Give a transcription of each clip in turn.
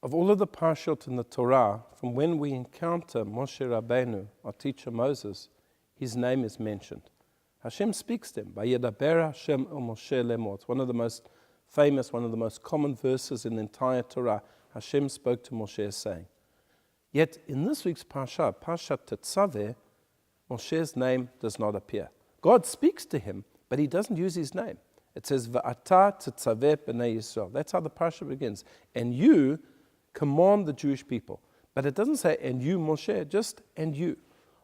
of all of the parashot in the Torah, from when we encounter Moshe Rabbeinu, our teacher Moses, his name is mentioned. Hashem speaks to him. Vayedaber Hashem el Moshe lemor. It's one of the most famous, one of the most common verses in the entire Torah. Hashem spoke to Moshe saying. Yet in this week's Parshat Tetzaveh, Moshe's name does not appear. God speaks to him, but he doesn't use his name. It says, V'ata tetzaveh b'nei Yisrael. That's how the Parsha begins. And you command the Jewish people. But it doesn't say, and you, Moshe, just and you.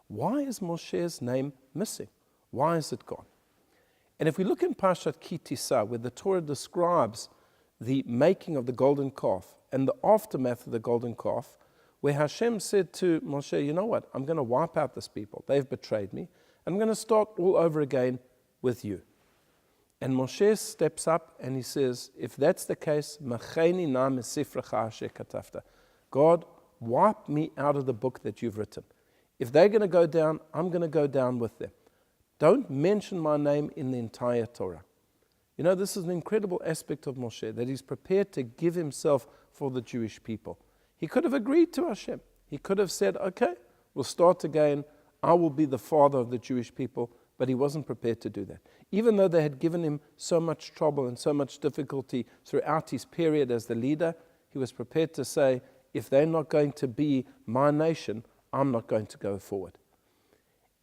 Why is Moshe's name missing? Why is it gone? And if we look in Parshat Ki Tisa, where the Torah describes the making of the golden calf and the aftermath of the golden calf, where Hashem said to Moshe, you know what, I'm going to wipe out this people. They've betrayed me. I'm going to start all over again with you. And Moshe steps up and he says, if that's the case, Macheni na mesifrecha asher katafta. God, wipe me out of the book that you've written. If they're going to go down, I'm going to go down with them. Don't mention my name in the entire Torah. You know, this is an incredible aspect of Moshe, that he's prepared to give himself for the Jewish people. He could have agreed to Hashem. He could have said, okay, we'll start again. I will be the father of the Jewish people. But he wasn't prepared to do that. Even though they had given him so much trouble and so much difficulty throughout his period as the leader, he was prepared to say, if they're not going to be my nation, I'm not going to go forward.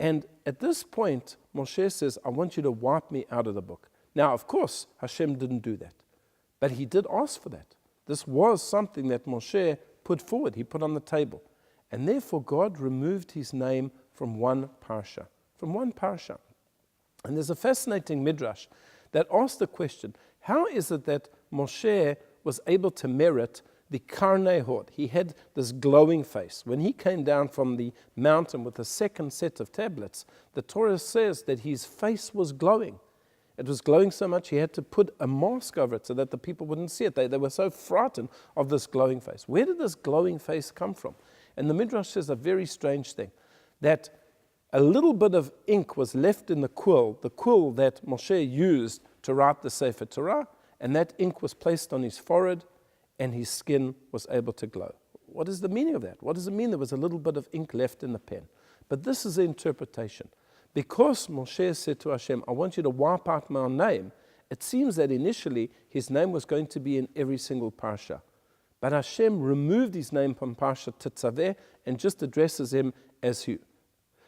And at this point, Moshe says, I want you to wipe me out of the book. Now, of course, Hashem didn't do that. But he did ask for that. This was something that Moshe put forward. He put on the table. And therefore, God removed his name from one parsha. From one parsha. And there's a fascinating midrash that asks the question, how is it that Moshe was able to merit the karnei hod? He had this glowing face. When he came down from the mountain with the second set of tablets, the Torah says that his face was glowing. It was glowing so much he had to put a mask over it so that the people wouldn't see it. They were so frightened of this glowing face. Where did this glowing face come from? And the midrash says a very strange thing, that a little bit of ink was left in the quill that Moshe used to write the Sefer Torah, and that ink was placed on his forehead, and his skin was able to glow. What is the meaning of that? What does it mean there was a little bit of ink left in the pen? But this is the interpretation. Because Moshe said to Hashem, I want you to wipe out my name, it seems that initially his name was going to be in every single parsha. But Hashem removed his name from Parsha Tetzaveh and just addresses him as you.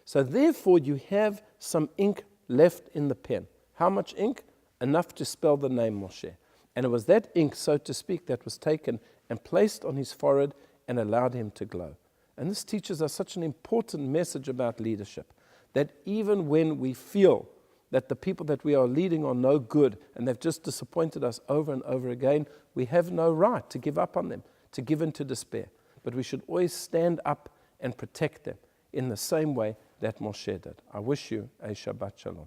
So therefore you have some ink left in the pen. How much ink? Enough to spell the name Moshe. And it was that ink, so to speak, that was taken and placed on his forehead and allowed him to glow. And this teaches us such an important message about leadership, that even when we feel that the people that we are leading are no good and they've just disappointed us over and over again, we have no right to give up on them, to give in to despair. But we should always stand up and protect them in the same way that Moshe did. I wish you a Shabbat Shalom.